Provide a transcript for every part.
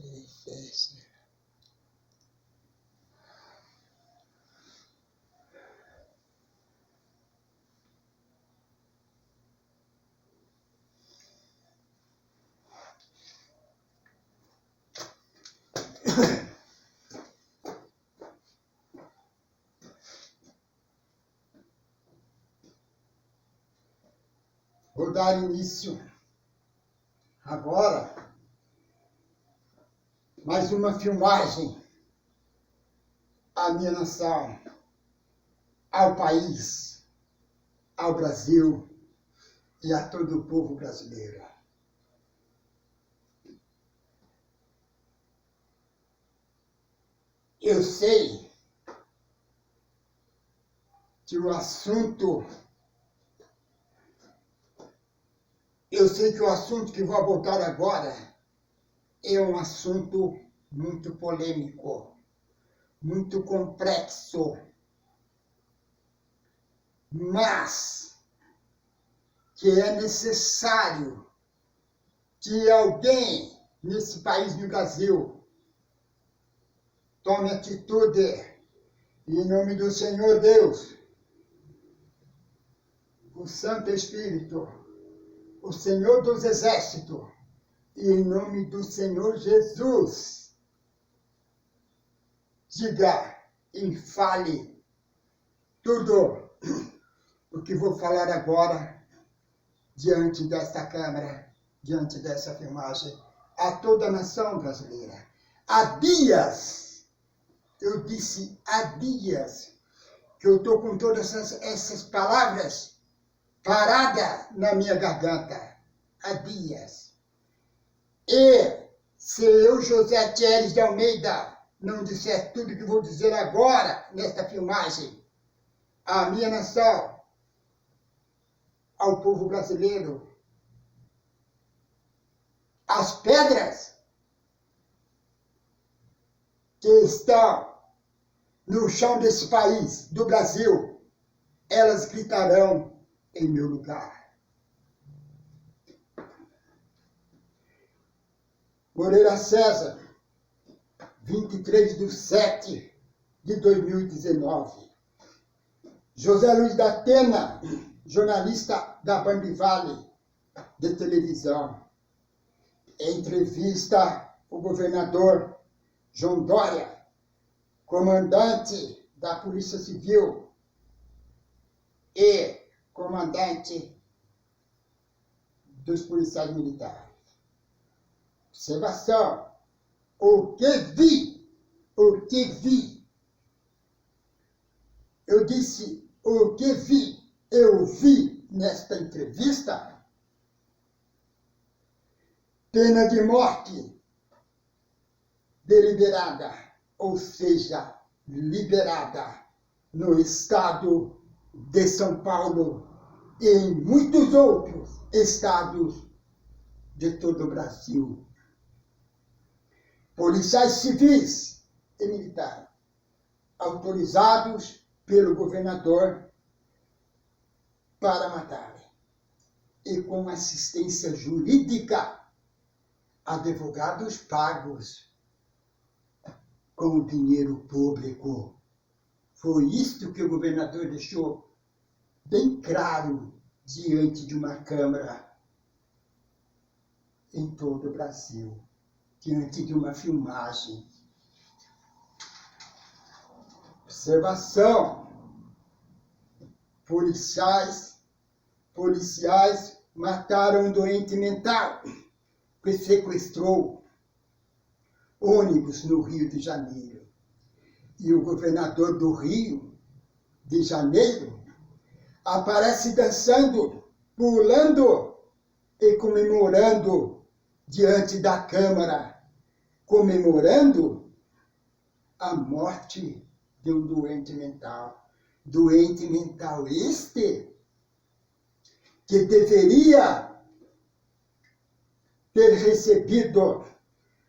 Isso. Vou dar início agora mais uma filmagem à minha nação, ao país, ao Brasil e a todo o povo brasileiro. Eu sei que o assunto que vou abordar agora é um assunto muito polêmico, muito complexo, mas que é necessário que alguém nesse país, no Brasil, tome atitude em nome do Senhor Deus, o Santo Espírito, o Senhor dos Exércitos, e em nome do Senhor Jesus, diga e fale tudo o que vou falar agora diante desta câmara, diante dessa filmagem, a toda a nação brasileira. Há dias, eu disse há dias, que eu estou com todas essas palavras paradas na minha garganta. Há dias. E se eu, José Thieres de Almeida, não disser tudo que vou dizer agora, nesta filmagem, à minha nação, ao povo brasileiro, as pedras que estão no chão desse país, do Brasil, elas gritarão em meu lugar. Moreira César, 23/7/2019. José Luiz da Atena, jornalista da Band Vale de televisão. Entrevista o governador João Dória, comandante da Polícia Civil e comandante dos policiais militares. Observação. O que vi. Eu disse o que vi. Eu vi nesta entrevista pena de morte deliberada, ou seja, liberada no estado de São Paulo e em muitos outros estados de todo o Brasil. Policiais civis e militares, autorizados pelo governador para matarem, e com assistência jurídica, advogados pagos com o dinheiro público. Foi isto que o governador deixou bem claro diante de uma câmara em todo o Brasil, diante de uma filmagem. Observação. Policiais mataram um doente mental que sequestrou ônibus no Rio de Janeiro. E o governador do Rio de Janeiro aparece dançando, pulando e comemorando diante da Câmara, comemorando a morte de um doente mental. Doente mental este que deveria ter recebido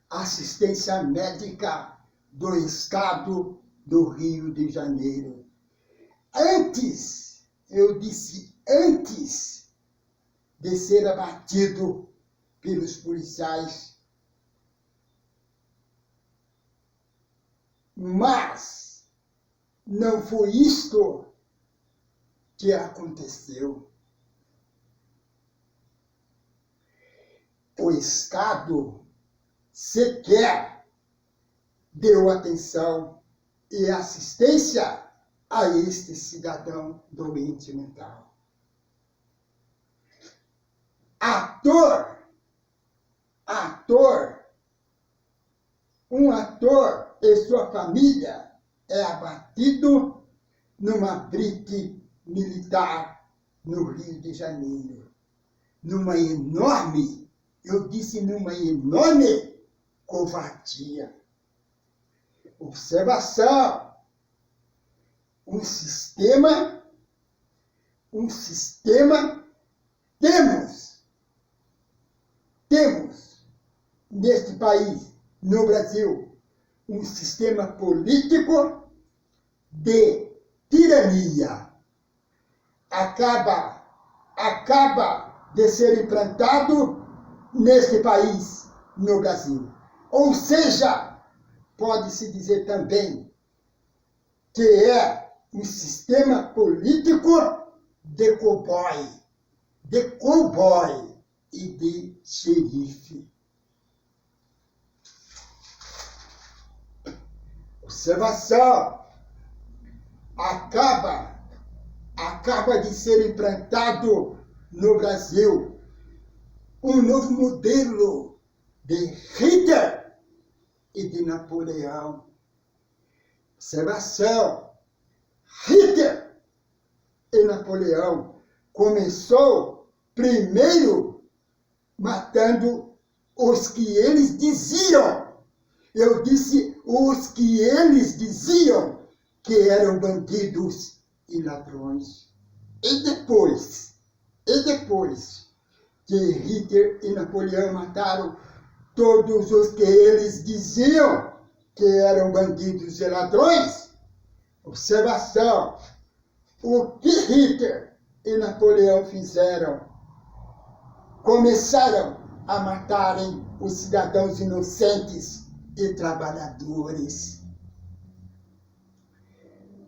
assistência médica do Estado do Rio de Janeiro. Antes, eu disse antes de ser abatido pelos policiais Mas não foi isto que aconteceu. O Estado sequer deu atenção e assistência a este cidadão doente mental. Um ator e sua família é abatido numa blitz militar no Rio de Janeiro. Numa enorme covardia. Observação. Um sistema, temos neste país, no Brasil, um sistema político de tirania. Acaba de ser implantado neste país, no Brasil. Ou seja, pode-se dizer também que é um sistema político de cowboy e de xerife. Observação. Acaba de ser implantado no Brasil um novo modelo de Hitler e de Napoleão. Observação. Hitler e Napoleão começou primeiro matando os que eles diziam. Eu disse os que eles diziam que eram bandidos e ladrões. E depois que Hitler e Napoleão mataram todos os que eles diziam que eram bandidos e ladrões, observação, o que Hitler e Napoleão fizeram? Começaram a matarem os cidadãos inocentes e trabalhadores.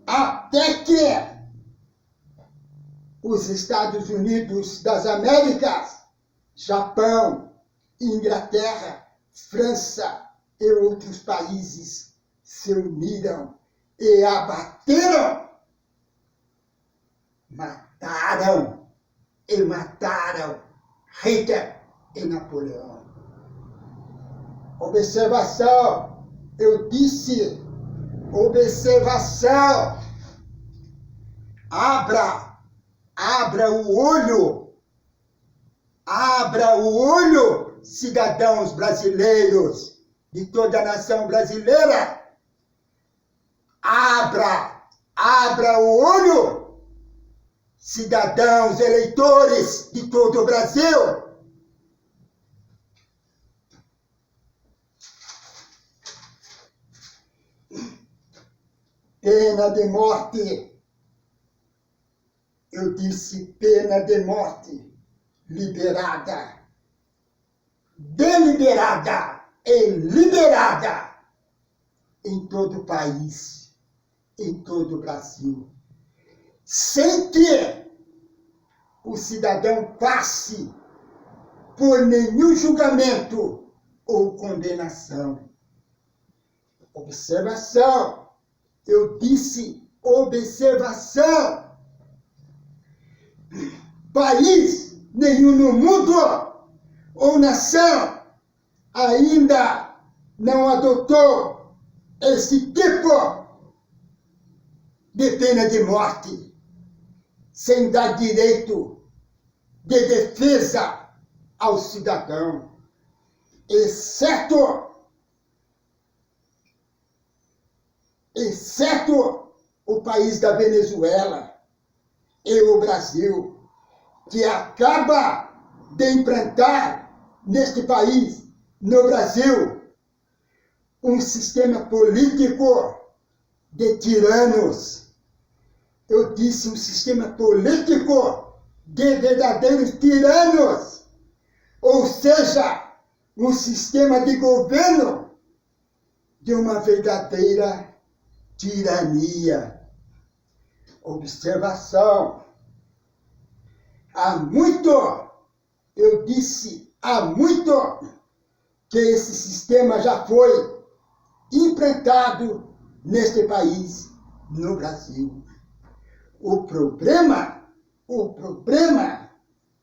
Até que os Estados Unidos das Américas, Japão, Inglaterra, França e outros países se uniram e abateram, mataram Hitler e Napoleão. Observação, eu disse, observação, abra o olho, cidadãos brasileiros de toda a nação brasileira. Abra o olho, cidadãos eleitores de todo o Brasil. Pena de morte. Eu disse pena de morte. Liberada. Deliberada e liberada em todo o país, em todo o Brasil, sem que o cidadão passe por nenhum julgamento ou condenação. Observação, eu disse observação. País nenhum no mundo ou nação ainda não adotou esse tipo de pena de morte, sem dar direito de defesa ao cidadão, exceto o país da Venezuela e o Brasil, que acaba de implantar neste país, no Brasil, um sistema político de tiranos. Eu disse um sistema político de verdadeiros tiranos, ou seja, um sistema de governo de uma verdadeira tirania. Observação. Há muito, eu disse, há muito que esse sistema já foi implantado neste país, no Brasil. O problema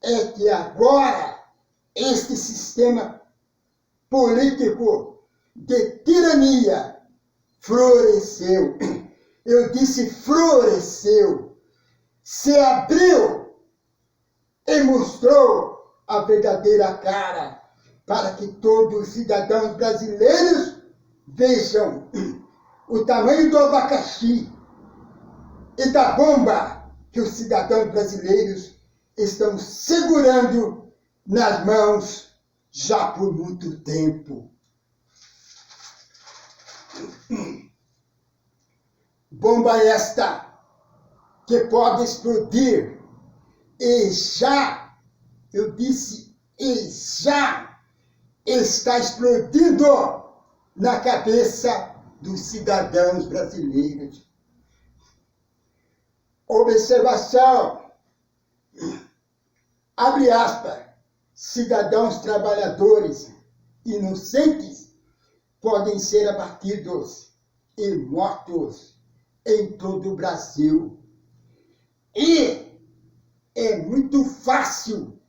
é que agora este sistema político de tirania floresceu. Eu disse floresceu, se abriu e mostrou a verdadeira cara para que todos os cidadãos brasileiros vejam o tamanho do abacaxi e da bomba que os cidadãos brasileiros estão segurando nas mãos já por muito tempo. Bomba esta que pode explodir e já, eu disse, e já está explodindo na cabeça dos cidadãos brasileiros. Observação, abre aspas, cidadãos trabalhadores inocentes podem ser abatidos e mortos em todo o Brasil. E é muito fácil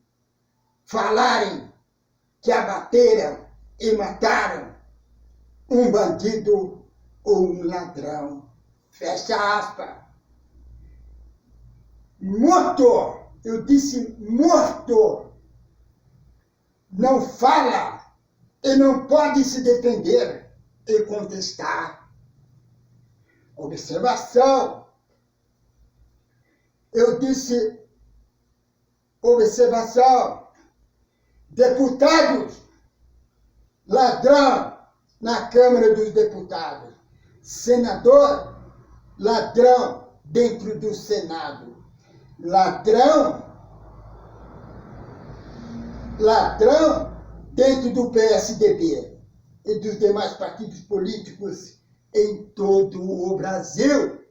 falarem que abateram e mataram um bandido ou um ladrão. Fecha aspas. Morto, eu disse morto, não fala e não pode se defender e contestar. Observação. Eu disse, observação, deputados, ladrão na Câmara dos Deputados, senador, ladrão dentro do Senado, ladrão dentro do PSDB e dos demais partidos políticos em todo o Brasil.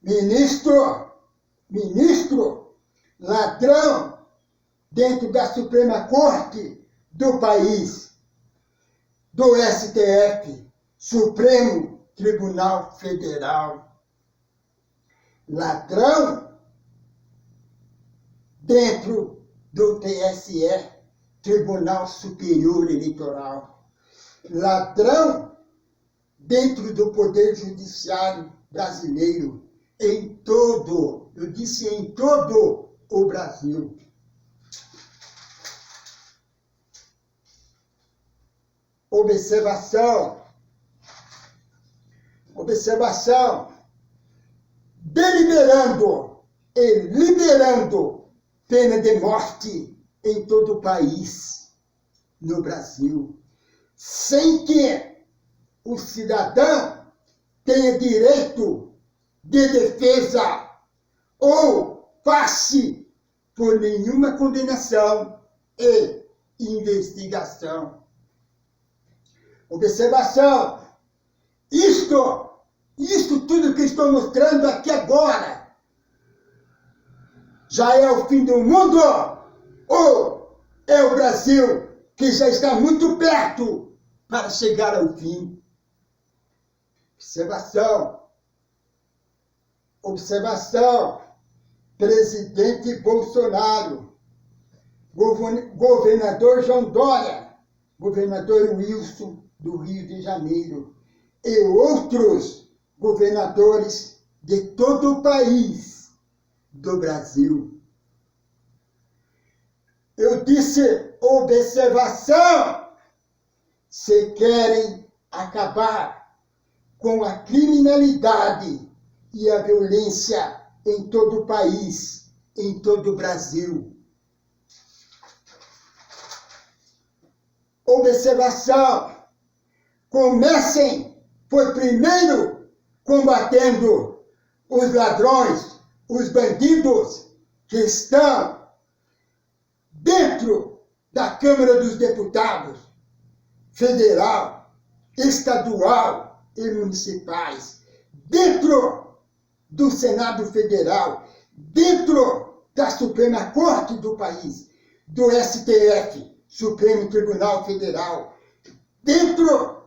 Ministro, ladrão dentro da Suprema Corte do país, do STF, Supremo Tribunal Federal. Ladrão dentro do TSE, Tribunal Superior Eleitoral. Ladrão dentro do Poder Judiciário brasileiro, em todo, eu disse em todo o Brasil. Observação, deliberando e liberando pena de morte em todo o país, no Brasil, sem que o cidadão tenha direito de defesa ou passe por nenhuma condenação e investigação. Observação, isto tudo que estou mostrando aqui agora, já é o fim do mundo ou é o Brasil que já está muito perto para chegar ao fim? Observação, presidente Bolsonaro, governador João Dória, governador Wilson do Rio de Janeiro e outros governadores de todo o país do Brasil. Eu disse observação, se querem acabar com a criminalidade e a violência em todo o país, em todo o Brasil. Observação, comecem por primeiro combatendo os ladrões, os bandidos que estão dentro da Câmara dos Deputados, federal, estadual e municipais, dentro do Senado Federal, dentro da Suprema Corte do país, do STF, Supremo Tribunal Federal, dentro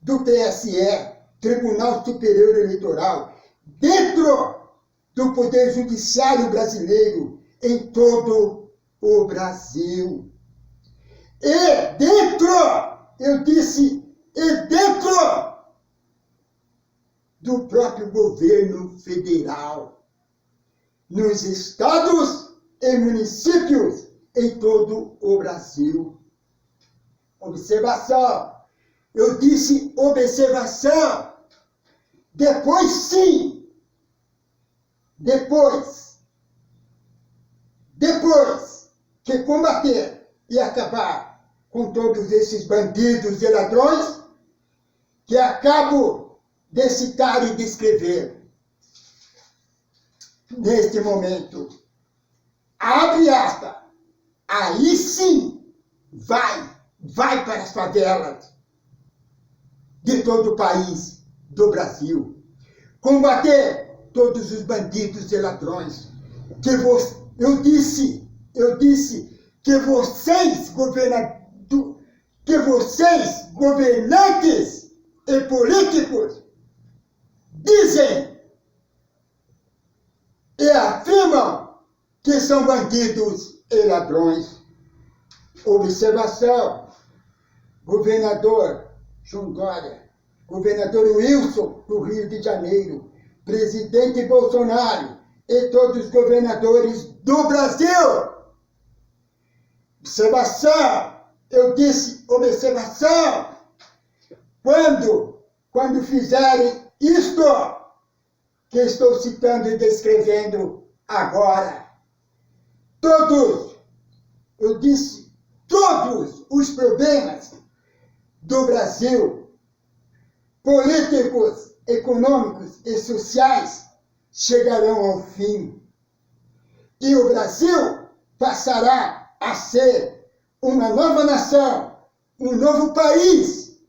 do TSE, Tribunal Superior Eleitoral, dentro do Poder Judiciário brasileiro, em todo o Brasil. E dentro, eu disse, e dentro do próprio governo federal, nos estados e municípios em todo o Brasil. Observação, eu disse observação, depois sim, depois que combater e acabar com todos esses bandidos e ladrões que acabo de citar e descrever. Neste momento, abre aspas, aí sim vai para as favelas de todo o país, do Brasil. Combater todos os bandidos e ladrões. Eu disse que vocês, governantes e políticos, dizem e afirmam que são bandidos e ladrões. Observação, governador João Dória, governador Wilson do Rio de Janeiro, presidente Bolsonaro e todos os governadores do Brasil. Observação, eu disse observação, quando fizerem isto que estou citando e descrevendo agora, eu disse, todos os problemas do Brasil, políticos, econômicos e sociais, chegarão ao fim. E o Brasil passará a ser uma nova nação, um novo país.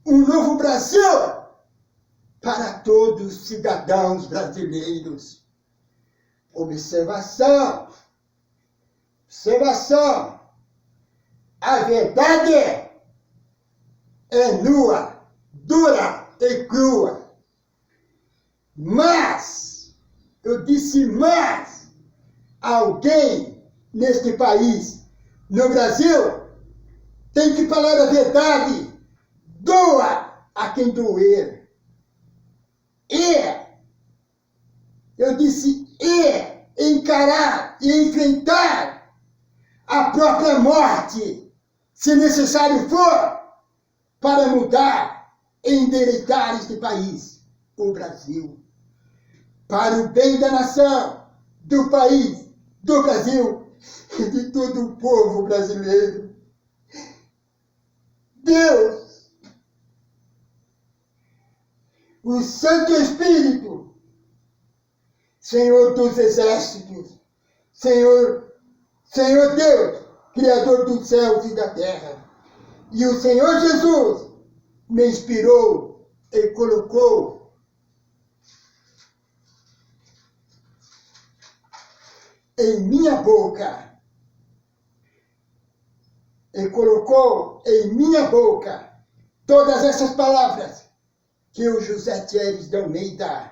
Um novo Brasil para todos os cidadãos brasileiros. Observação. A verdade é nua, dura e crua. Mas, eu disse mas, alguém neste país, no Brasil, tem que falar a verdade. Doa a quem doer. Eu disse encarar e enfrentar a própria morte, se necessário for, para mudar e endireitar este país, o Brasil, para o bem da nação, do país, do Brasil e de todo o povo brasileiro. Deus, o Santo Espírito, Senhor dos Exércitos, Senhor Deus, Criador dos céus e da terra, e o Senhor Jesus me inspirou e colocou em minha boca, todas essas palavras que o José Thierry de Almeida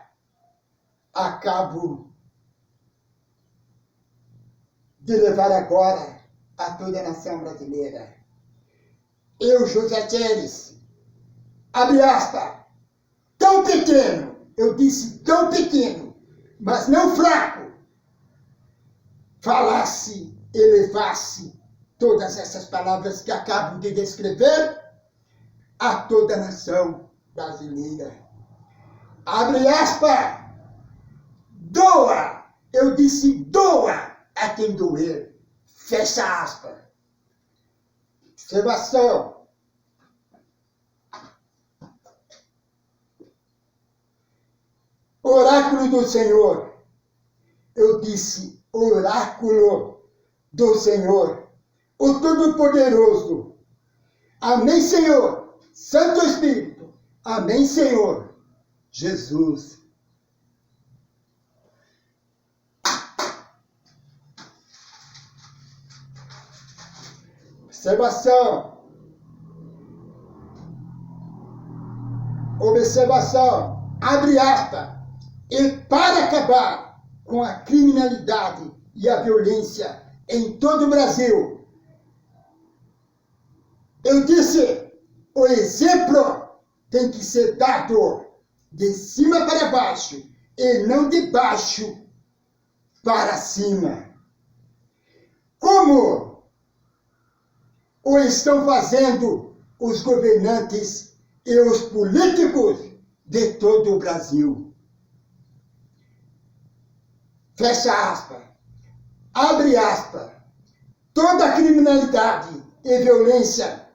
acabo de levar agora a toda a nação brasileira. Eu, José Thierry, abre aspas, tão pequeno, eu disse tão pequeno, mas não fraco, falasse e levasse todas essas palavras que acabo de descrever a toda a nação brasileira. Abre aspas, doa, eu disse doa a quem doer, fecha aspas. Observação. Oráculo do Senhor. Eu disse oráculo do Senhor, o Todo-Poderoso, Amém, Senhor. Santo Espírito. Amém, Senhor. Jesus. Observação. Observação. Abre aspas. E para acabar com a criminalidade e a violência em todo o Brasil, eu disse, o exemplo tem que ser dado de cima para baixo e não de baixo para cima. Como o estão fazendo os governantes e os políticos de todo o Brasil. Fecha aspas. Abre aspas. Toda a criminalidade e violência,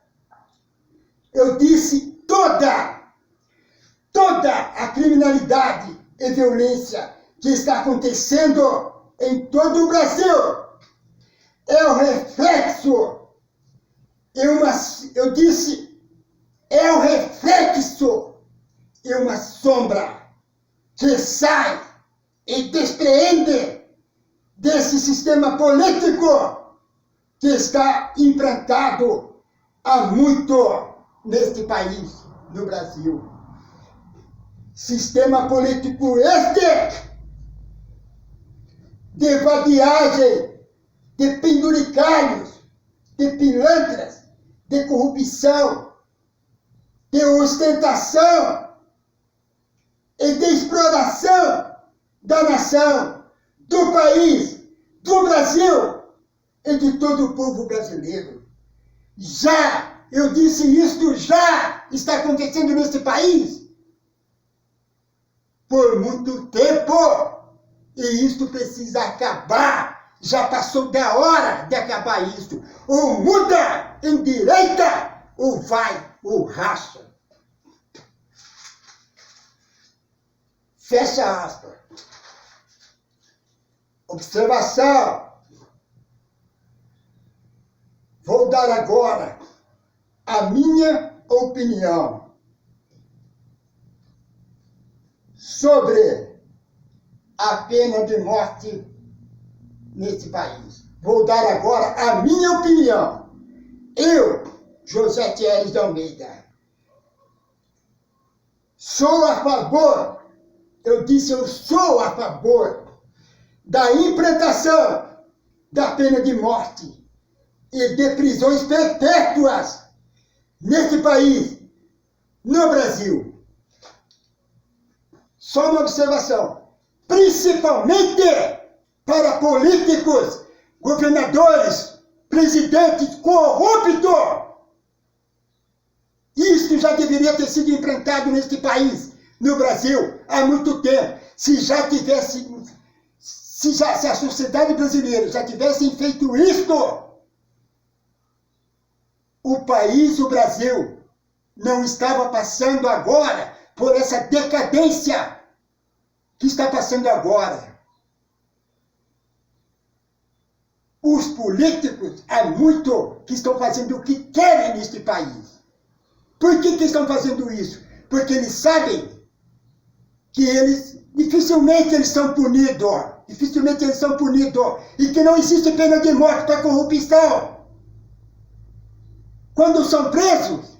eu disse toda a criminalidade e violência que está acontecendo em todo o Brasil é o reflexo, eu disse, é o reflexo e uma sombra que sai e despreende desse sistema político que está implantado há muito neste país, no Brasil. Sistema político este de vadiagem, de penduricalhos, de pilantras, de corrupção, de ostentação e de exploração da nação, do país, do Brasil e de todo o povo brasileiro. Eu disse isto, já está acontecendo neste país por muito tempo e isto precisa acabar. Já passou da hora de acabar isto. Ou muda em direita ou vai ou racha. Fecha aspas. Observação. Vou dar agora a minha opinião sobre a pena de morte nesse país. Vou dar agora a minha opinião. Eu, José Thieres de Almeida, sou a favor, eu sou a favor da implantação da pena de morte e de prisões perpétuas neste país, no Brasil. Só uma observação, principalmente para políticos, governadores, presidentes corruptos. Isto já deveria ter sido implantado neste país, no Brasil, há muito tempo. Se a sociedade brasileira já tivesse feito isto, o país, o Brasil, não estava passando agora por essa decadência que está passando agora. Os políticos, há muito que estão fazendo o que querem neste país. Por que estão fazendo isso? Porque eles sabem que dificilmente eles são punidos. E que não existe pena de morte para corrupção. Quando são presos,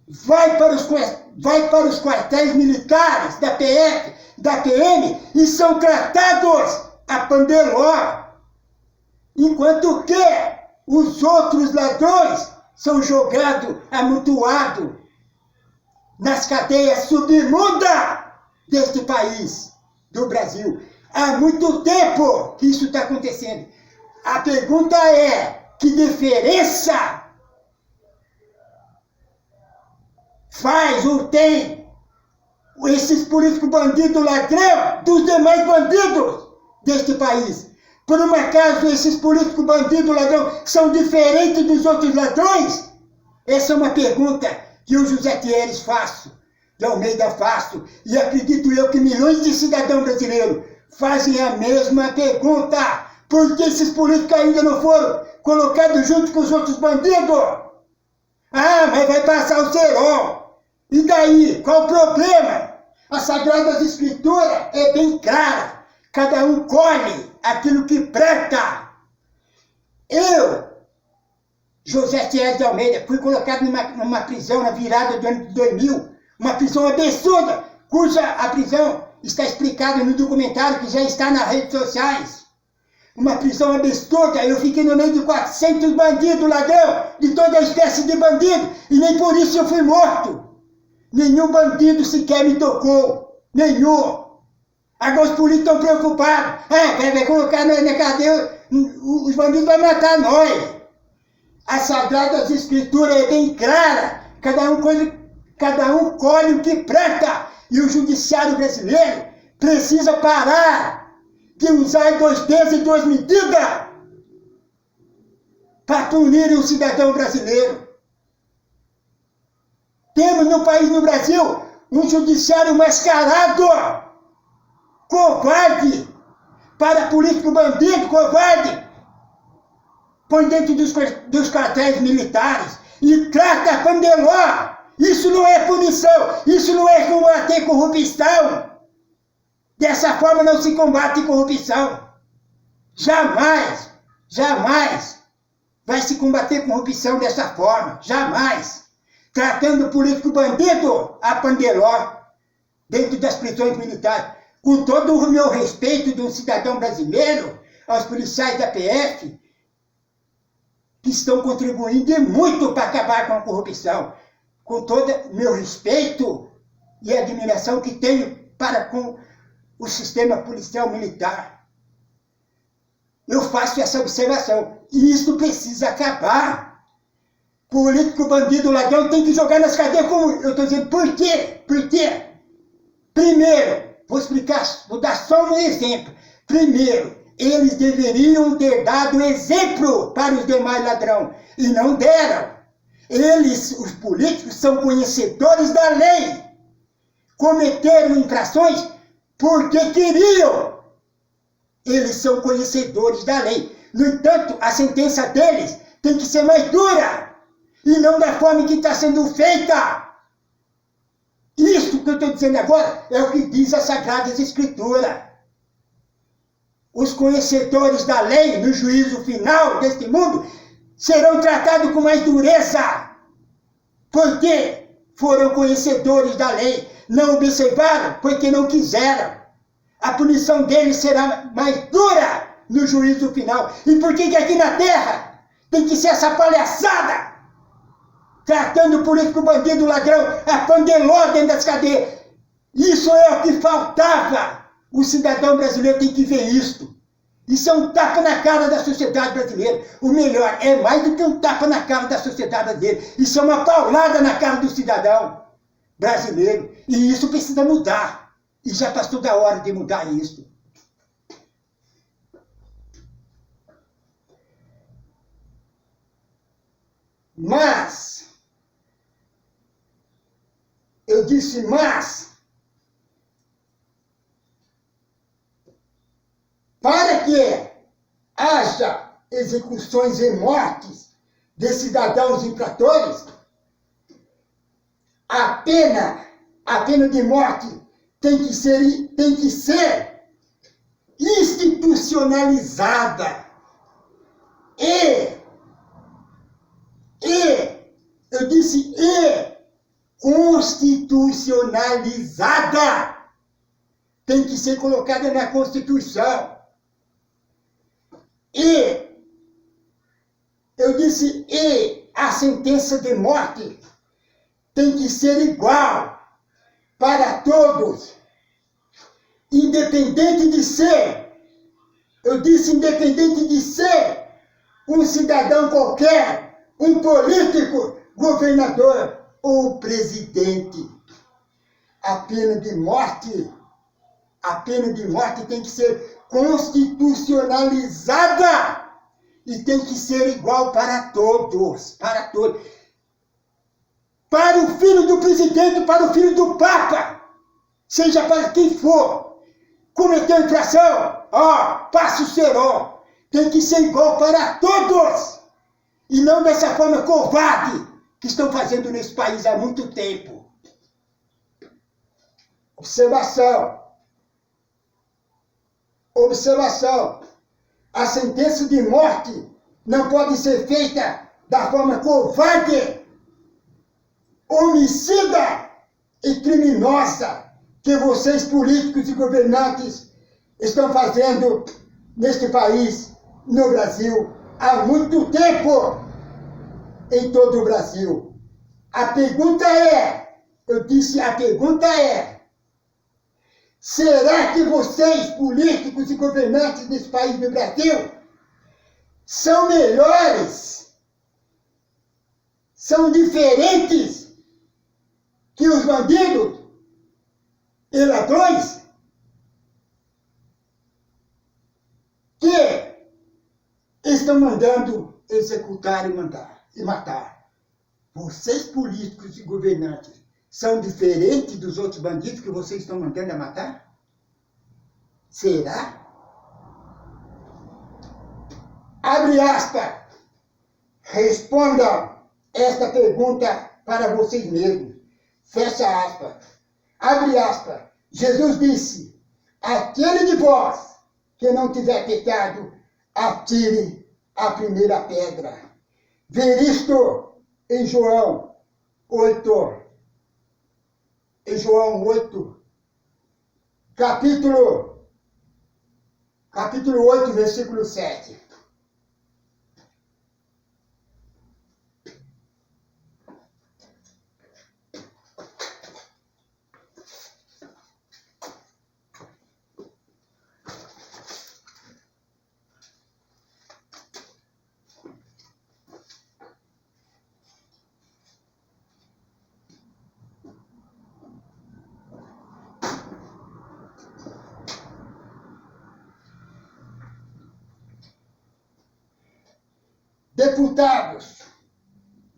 vai para os quartéis militares da PF, da PM, e são tratados a pandeló. Enquanto que os outros ladrões são jogados, amontoados nas cadeias submundas deste país, do Brasil. Há muito tempo que isso está acontecendo. A pergunta é, que diferença faz ou tem esses políticos bandidos ladrão dos demais bandidos deste país? Por um acaso esses políticos bandidos ladrão são diferentes dos outros ladrões? Essa é uma pergunta que o José Thieres de Almeida faço, e acredito eu que milhões de cidadãos brasileiros fazem a mesma pergunta. Por que esses políticos ainda não foram colocados junto com os outros bandidos? Ah, mas vai passar o cerol. E daí? Qual o problema? As Sagradas Escrituras é bem clara. Cada um colhe aquilo que presta. Eu, José Thierry de Almeida, fui colocado numa prisão na virada do ano de 2000. Uma prisão absurda, cuja a prisão está explicada no documentário que já está nas redes sociais. Uma prisão absurda, eu fiquei no meio de 400 bandidos, ladrão, de toda espécie de bandido, e nem por isso eu fui morto. Nenhum bandido sequer me tocou, nenhum. Agora os políticos estão preocupados. Vai colocar na cadeia, os bandidos vão matar nós. As Sagradas Escrituras é bem clara, cada um colhe o que presta. E o judiciário brasileiro precisa parar de usar 2 pesos e 2 medidas para punir o cidadão brasileiro. Temos no Brasil, um judiciário mascarado, covarde, para político bandido, covarde, põe dentro dos quartéis militares e trata a pandeló. Isso não é punição, isso não é combater corrupção. Dessa forma não se combate corrupção. Jamais, jamais vai se combater corrupção dessa forma, jamais. Tratando o político bandido a pandeló dentro das prisões militares. Com todo o meu respeito de um cidadão brasileiro, aos policiais da PF, que estão contribuindo e muito para acabar com a corrupção. Com todo o meu respeito e admiração que tenho para com o sistema policial militar. Eu faço essa observação. E isso precisa acabar. Político, bandido, ladrão tem que jogar nas cadeias como... Eu estou dizendo, por quê? Por quê? Primeiro, vou explicar, vou dar só um exemplo. Primeiro, eles deveriam ter dado exemplo para os demais ladrões. E não deram. Eles, os políticos, são conhecedores da lei. Cometeram infrações porque queriam. Eles são conhecedores da lei. No entanto, a sentença deles tem que ser mais dura. E não da forma que está sendo feita. Isso que eu estou dizendo agora é o que diz as Sagradas Escrituras. Os conhecedores da lei, no juízo final deste mundo, serão tratados com mais dureza. Porque foram conhecedores da lei. Não observaram porque não quiseram. A punição deles será mais dura no juízo final. E por que aqui na terra tem que ser essa palhaçada? Tratando o político, bandido, ladrão, a pandeló dentro das cadeias. Isso é o que faltava. O cidadão brasileiro tem que ver isto. Isso é um tapa na cara da sociedade brasileira. O melhor, é mais do que um tapa na cara da sociedade brasileira. Isso é uma paulada na cara do cidadão brasileiro. E isso precisa mudar. E já passou da hora de mudar isso. Mas... eu disse, mas, para que haja execuções e mortes de cidadãos infratores, a pena de morte tem que ser institucionalizada eu disse constitucionalizada. Tem que ser colocada na Constituição. Eu disse, a sentença de morte tem que ser igual para todos. Independente de ser, eu disse independente de ser um cidadão qualquer, um político, governador ou presidente. A pena de morte tem que ser constitucionalizada e tem que ser igual para todos, para todos. Para o filho do presidente, para o filho do Papa, seja para quem for, cometeu infração, passa o cerol. Tem que ser igual para todos. E não dessa forma covarde, que estão fazendo nesse país há muito tempo. Observação. Observação. A sentença de morte não pode ser feita da forma covarde, homicida e criminosa que vocês, políticos e governantes, estão fazendo neste país, no Brasil, há muito tempo, em todo o Brasil. A pergunta é, eu disse, a pergunta é, será que vocês, políticos e governantes desse país, do Brasil, são melhores, são diferentes que os bandidos e ladrões que estão mandando executar e matar? Vocês, políticos e governantes, são diferentes dos outros bandidos que vocês estão mandando a matar? Será? Abre aspas. Respondam esta pergunta para vocês mesmos. Fecha aspas. Abre aspas. Jesus disse, aquele de vós que não tiver pecado, atire a primeira pedra. Ver isto em João 8. Em João 8, capítulo 8, versículo 7.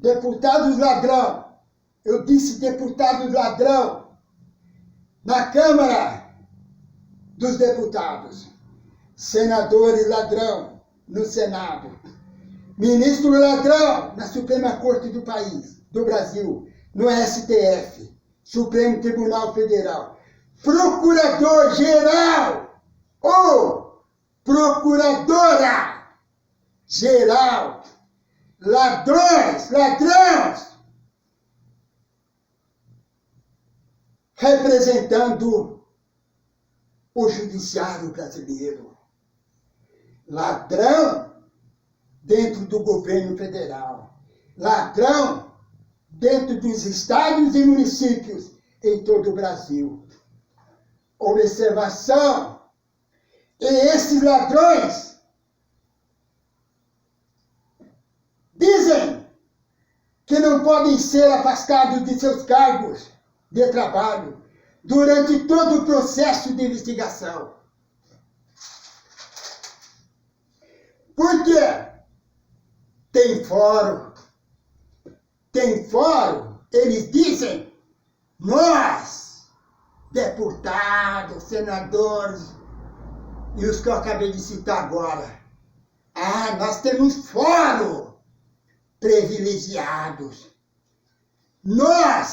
Deputados ladrão, eu disse deputados ladrão, na Câmara dos Deputados, senadores ladrão no Senado, ministro ladrão na Suprema Corte do país, do Brasil, no STF, Supremo Tribunal Federal, procurador-geral ou procuradora-geral, ladrões, representando o judiciário brasileiro. Ladrão dentro do governo federal. Ladrão dentro dos estados e municípios em todo o Brasil. Observação. E esses ladrões dizem que não podem ser afastados de seus cargos de trabalho durante todo o processo de investigação. Por quê? Tem fórum, eles dizem, nós, deputados, senadores, e os que eu acabei de citar agora, nós temos fórum privilegiados. Nós